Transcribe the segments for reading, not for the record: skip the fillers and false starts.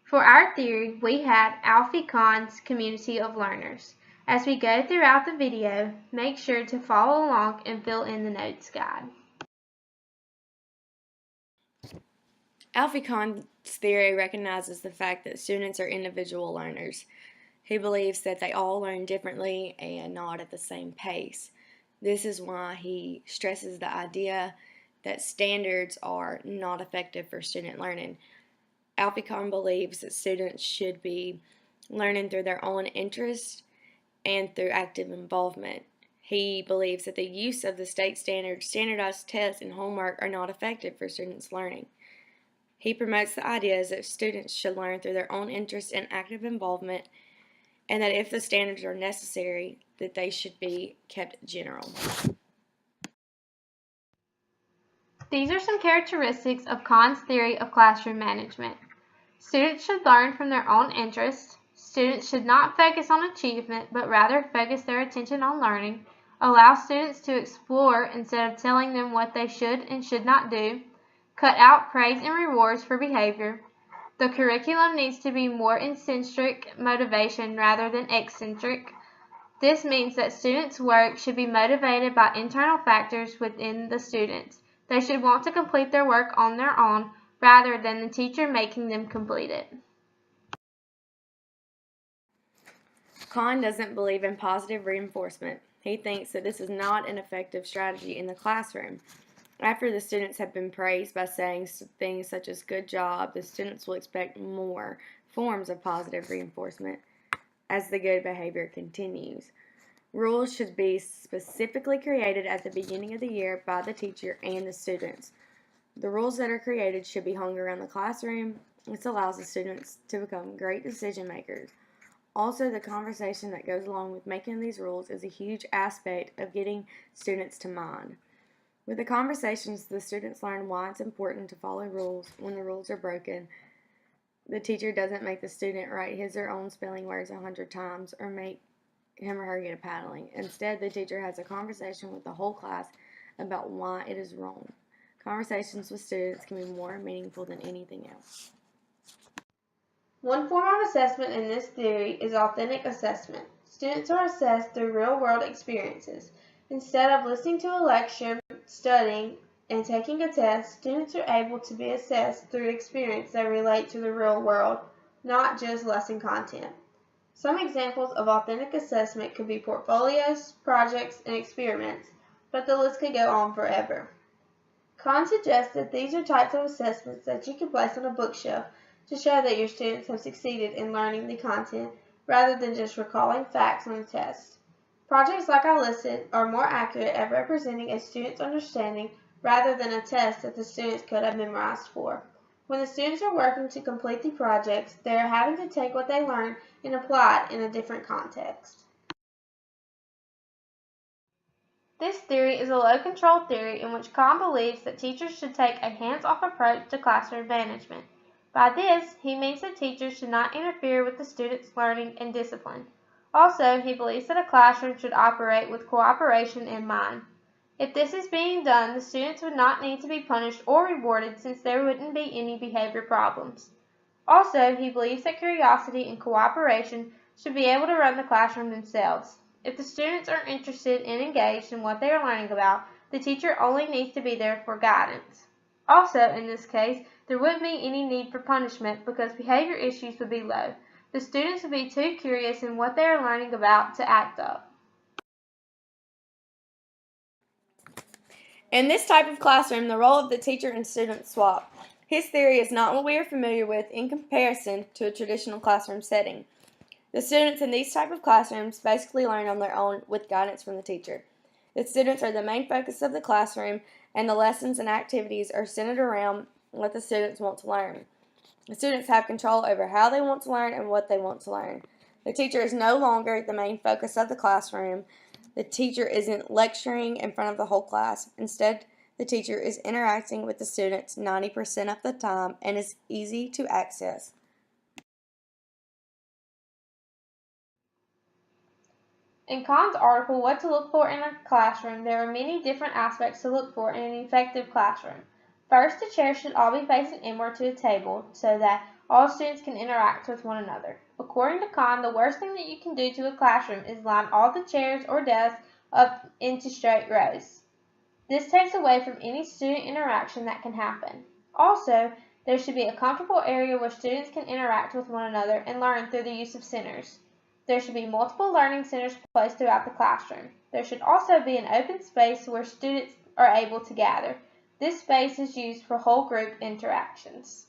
For our theory, we had Alfie Kahn's community of learners. As we go throughout the video, make sure to follow along and fill in the notes guide. Alfie Kahn's theory recognizes the fact that students are individual learners. He believes that they all learn differently and not at the same pace. This is why he stresses the idea that standards are not effective for student learning. Alfie Kahn believes that students should be learning through their own interests and through active involvement. He believes that the use of the state standards, standardized tests, and homework are not effective for students' learning. He promotes the ideas that students should learn through their own interest and active involvement, and that if the standards are necessary, that they should be kept general. These are some characteristics of Kahn's theory of classroom management. Students should learn from their own interests. Students should not focus on achievement, but rather focus their attention on learning. Allow students to explore instead of telling them what they should and should not do. Cut out praise and rewards for behavior. The curriculum needs to be more intrinsic motivation rather than extrinsic. This means that students' work should be motivated by internal factors within the students. They should want to complete their work on their own rather than the teacher making them complete it. Kahn doesn't believe in positive reinforcement. He thinks that this is not an effective strategy in the classroom. After the students have been praised by saying things such as "good job," the students will expect more forms of positive reinforcement as the good behavior continues. Rules should be specifically created at the beginning of the year by the teacher and the students. The rules that are created should be hung around the classroom. This allows the students to become great decision makers. Also, the conversation that goes along with making these rules is a huge aspect of getting students to mind. With the conversations, the students learn why it's important to follow rules when the rules are broken. The teacher doesn't make the student write his or her own spelling words 100 times or make him or her get a paddling. Instead, the teacher has a conversation with the whole class about why it is wrong. Conversations with students can be more meaningful than anything else. One form of assessment in this theory is authentic assessment. Students are assessed through real-world experiences. Instead of listening to a lecture, studying, and taking a test, students are able to be assessed through experience that relate to the real world, not just lesson content. Some examples of authentic assessment could be portfolios, projects, and experiments, but the list could go on forever. Kahn suggests that these are types of assessments that you can place on a bookshelf to show that your students have succeeded in learning the content rather than just recalling facts on a test. Projects like I listed are more accurate at representing a student's understanding rather than a test that the students could have memorized for. When the students are working to complete the projects, they are having to take what they learned and apply it in a different context. This theory is a low-control theory in which Kahn believes that teachers should take a hands-off approach to classroom management. By this, he means that teachers should not interfere with the students' learning and discipline. Also, he believes that a classroom should operate with cooperation in mind. If this is being done, the students would not need to be punished or rewarded since there wouldn't be any behavior problems. Also, he believes that curiosity and cooperation should be able to run the classroom themselves. If the students are interested and engaged in what they are learning about, the teacher only needs to be there for guidance. Also, in this case, there wouldn't be any need for punishment because behavior issues would be low. The students would be too curious in what they are learning about to act up. In this type of classroom, the role of the teacher and student swap. His theory is not what we are familiar with in comparison to a traditional classroom setting. The students in these type of classrooms basically learn on their own with guidance from the teacher. The students are the main focus of the classroom, and the lessons and activities are centered around what the students want to learn. The students have control over how they want to learn and what they want to learn. The teacher is no longer the main focus of the classroom. The teacher isn't lecturing in front of the whole class. Instead, the teacher is interacting with the students 90% of the time and is easy to access. In Kahn's article, What to Look For in a Classroom, there are many different aspects to look for in an effective classroom. First, the chairs should all be facing inward to a table so that all students can interact with one another. According to Kahn, the worst thing that you can do to a classroom is line all the chairs or desks up into straight rows. This takes away from any student interaction that can happen. Also, there should be a comfortable area where students can interact with one another and learn through the use of centers. There should be multiple learning centers placed throughout the classroom. There should also be an open space where students are able to gather. This space is used for whole group interactions.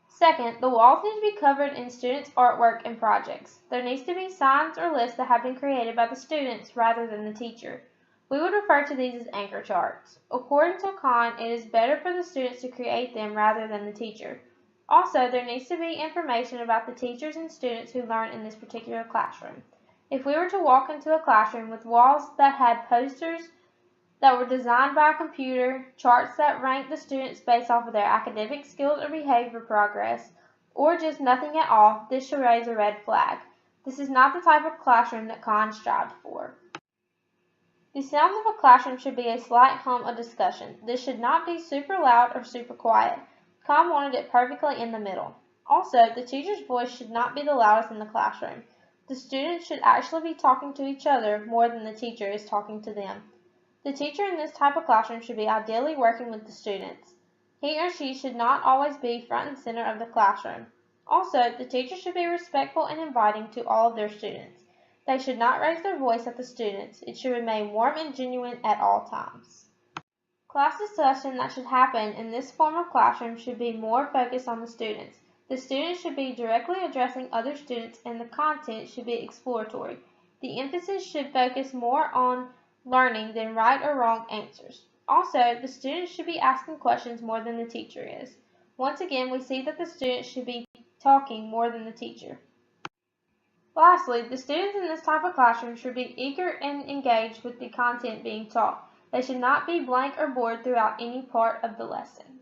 Second, the walls need to be covered in students' artwork and projects. There needs to be signs or lists that have been created by the students rather than the teacher. We would refer to these as anchor charts. According to Kahn, it is better for the students to create them rather than the teacher. Also, there needs to be information about the teachers and students who learn in this particular classroom. If we were to walk into a classroom with walls that had posters that were designed by a computer, charts that ranked the students based off of their academic skills or behavior progress, or just nothing at all, this should raise a red flag. This is not the type of classroom that Kahn strived for. The sounds of a classroom should be a slight hum of discussion. This should not be super loud or super quiet. Kahn wanted it perfectly in the middle. Also, the teacher's voice should not be the loudest in the classroom. The students should actually be talking to each other more than the teacher is talking to them. The teacher in this type of classroom should be ideally working with the students. He or she should not always be front and center of the classroom. Also, the teacher should be respectful and inviting to all of their students. They should not raise their voice at the students. It should remain warm and genuine at all times. Class discussion that should happen in this form of classroom should be more focused on the students. The students should be directly addressing other students and the content should be exploratory. The emphasis should focus more on learning than right or wrong answers. Also, the students should be asking questions more than the teacher is. Once again, we see that the students should be talking more than the teacher. Lastly, the students in this type of classroom should be eager and engaged with the content being taught. They should not be blank or bored throughout any part of the lesson.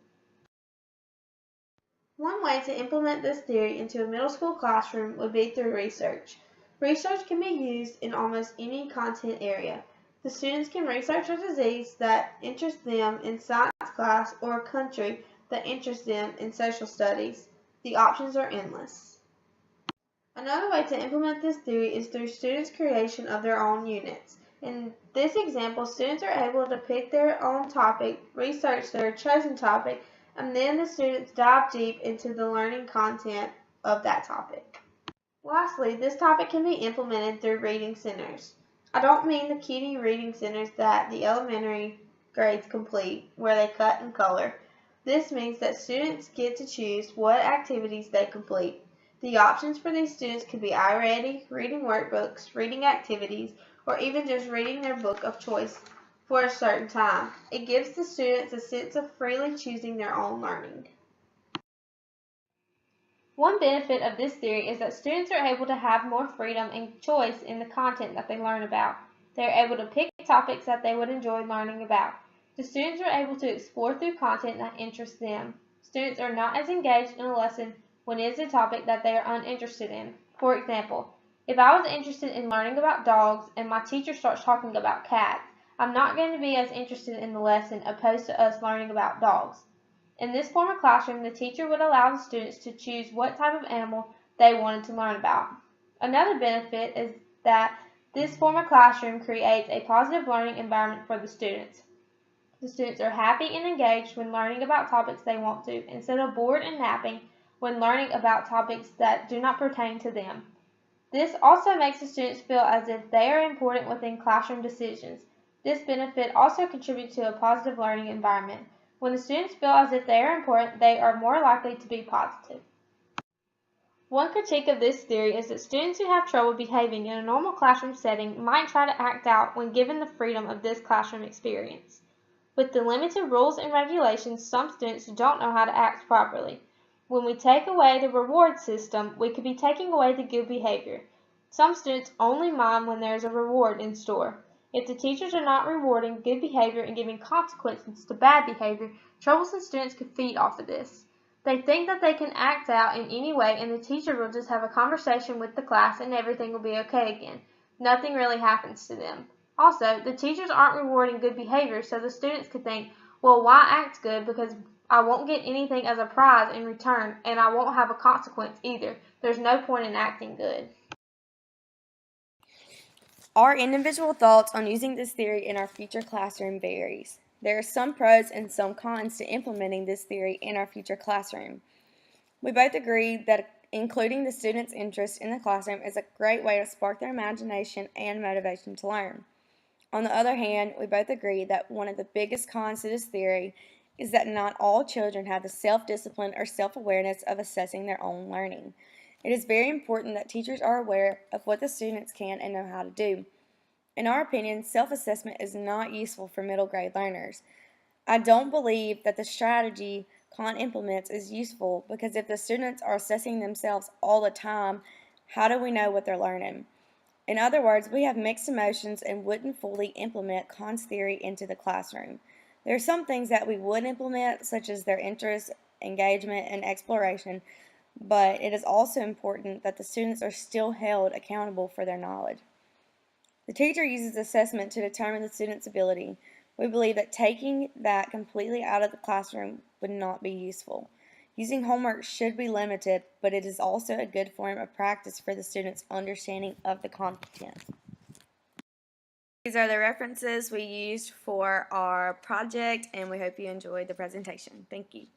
One way to implement this theory into a middle school classroom would be through research. Research can be used in almost any content area. The students can research a disease that interests them in science class or a country that interests them in social studies. The options are endless. Another way to implement this theory is through students' creation of their own units. In this example, students are able to pick their own topic, research their chosen topic, and then the students dive deep into the learning content of that topic. Lastly, this topic can be implemented through reading centers. I don't mean the cutie reading centers that the elementary grades complete, where they cut and color. This means that students get to choose what activities they complete. The options for these students could be iReady, reading workbooks, reading activities, or even just reading their book of choice for a certain time. It gives the students a sense of freely choosing their own learning. One benefit of this theory is that students are able to have more freedom and choice in the content that they learn about. They are able to pick topics that they would enjoy learning about. The students are able to explore through content that interests them. Students are not as engaged in a lesson when it is a topic that they are uninterested in. For example, if I was interested in learning about dogs and my teacher starts talking about cats, I'm not going to be as interested in the lesson opposed to us learning about dogs. In this form of classroom, the teacher would allow the students to choose what type of animal they wanted to learn about. Another benefit is that this form of classroom creates a positive learning environment for the students. The students are happy and engaged when learning about topics they want to, instead of bored and napping when learning about topics that do not pertain to them. This also makes the students feel as if they are important within classroom decisions. This benefit also contributes to a positive learning environment. When the students feel as if they are important, they are more likely to be positive. One critique of this theory is that students who have trouble behaving in a normal classroom setting might try to act out when given the freedom of this classroom experience. With the limited rules and regulations, some students don't know how to act properly. When we take away the reward system, we could be taking away the good behavior. Some students only mind when there is a reward in store. If the teachers are not rewarding good behavior and giving consequences to bad behavior, troublesome students could feed off of this. They think that they can act out in any way and the teacher will just have a conversation with the class and everything will be okay again. Nothing really happens to them. Also, the teachers aren't rewarding good behavior, so the students could think, Well, why act good? Because I won't get anything as a prize in return, and I won't have a consequence either. There's no point in acting good. Our individual thoughts on using this theory in our future classroom varies. There are some pros and some cons to implementing this theory in our future classroom. We both agree that including the students' interest in the classroom is a great way to spark their imagination and motivation to learn. On the other hand, we both agree that one of the biggest cons to this theory is that not all children have the self-discipline or self-awareness of assessing their own learning. It is very important that teachers are aware of what the students can and know how to do. In our opinion, self-assessment is not useful for middle grade learners. I don't believe that the strategy Khan implements is useful because if the students are assessing themselves all the time, how do we know what they're learning? In other words, we have mixed emotions and wouldn't fully implement Khan's theory into the classroom. There are some things that we would implement, such as their interest, engagement, and exploration, but it is also important that the students are still held accountable for their knowledge. The teacher uses assessment to determine the student's ability. We believe that taking that completely out of the classroom would not be useful. Using homework should be limited, but it is also a good form of practice for the student's understanding of the content. These are the references we used for our project, and we hope you enjoyed the presentation. Thank you.